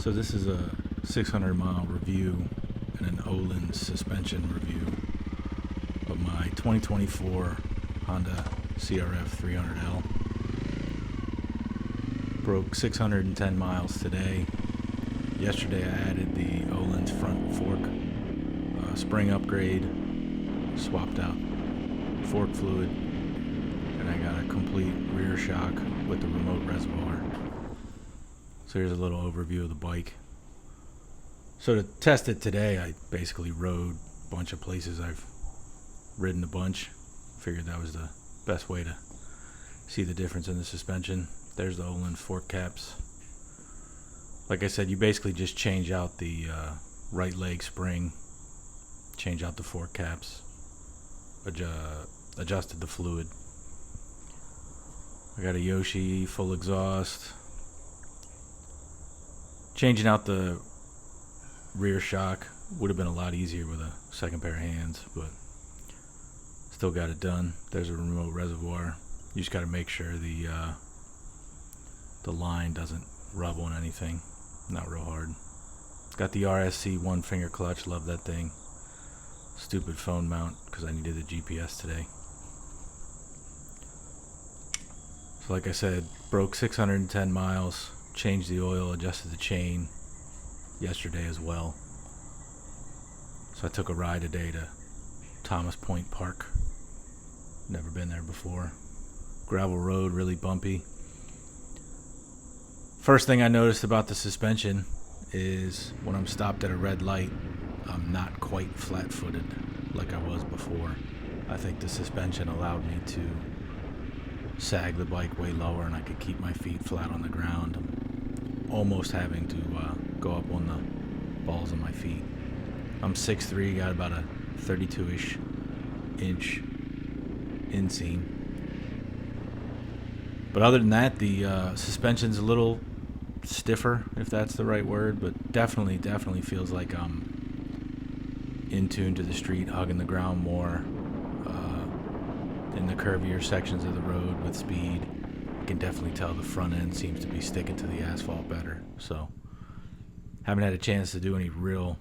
So this is a 600-mile review and an Ohlins suspension review of my 2024 Honda CRF-300L. Broke 610 miles today. Yesterday I added the Ohlins front fork spring upgrade, swapped out fork fluid, and I got a complete rear shock with the remote reservoir. So here's a little overview of the bike. So to test it today, I basically rode a bunch of places I've ridden a bunch. Figured that was the best way to see the difference in the suspension. There's the Ohlins fork caps. Like I said, you basically just change out the right leg spring, change out the fork caps, adjusted the fluid. I got a Yoshi full exhaust. Changing out the rear shock would have been a lot easier with a second pair of hands, but still got it done. There's a remote reservoir. You just got to make sure the line doesn't rub on anything. Not real hard. Got the RSC one finger clutch. Love that thing. Stupid phone mount because I needed the GPS today. So like I said, broke 610 miles. Changed the oil, adjusted the chain yesterday as well. So I took a ride today to Thomas Point Park. Never been there before. Gravel road, really bumpy. First thing I noticed about the suspension is when I'm stopped at a red light, I'm not quite flat-footed like I was before. I think the suspension allowed me to sag the bike way lower and I could keep my feet flat on the ground. I'm almost having to go up on the balls of my feet. I'm 6'3", got about a 32-ish inch inseam. But other than that, the suspension's a little stiffer, if that's the right word, but definitely feels like I'm in tune to the street, hugging the ground more. In the curvier sections of the road with speed, you can definitely tell the front end seems to be sticking to the asphalt better. So haven't had a chance to do any real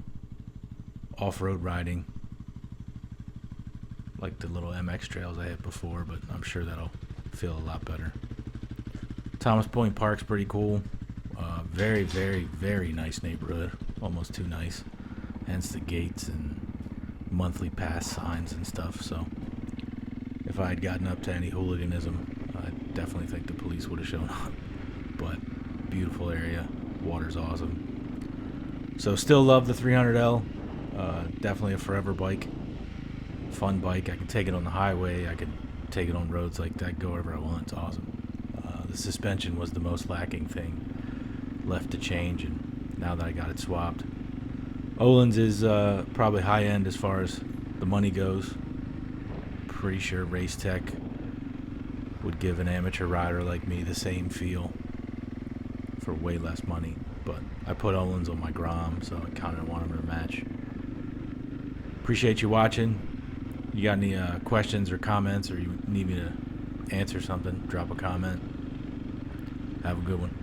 off-road riding like the little MX trails I hit before, but I'm sure that'll feel a lot better. Thomas Point Park's pretty cool. Very, very, very nice neighborhood. Almost too nice. Hence the gates and monthly pass signs and stuff. So if I had gotten up to any hooliganism, I definitely think the police would have shown up. But beautiful area. Water's awesome. So still love the 300L. Definitely a forever bike. Fun bike. I can take it on the highway. I can take it on roads like that. Go wherever I want. It's awesome. The suspension was the most lacking thing left to change, and now that I got it swapped. Ohlins is probably high end as far as the money goes. Pretty sure Race Tech would give an amateur rider like me the same feel for way less money, but I put Ohlins on my Grom, so I kind of want them to match. Appreciate you watching. You got any questions or comments, or you need me to answer something, drop a comment. Have a good one.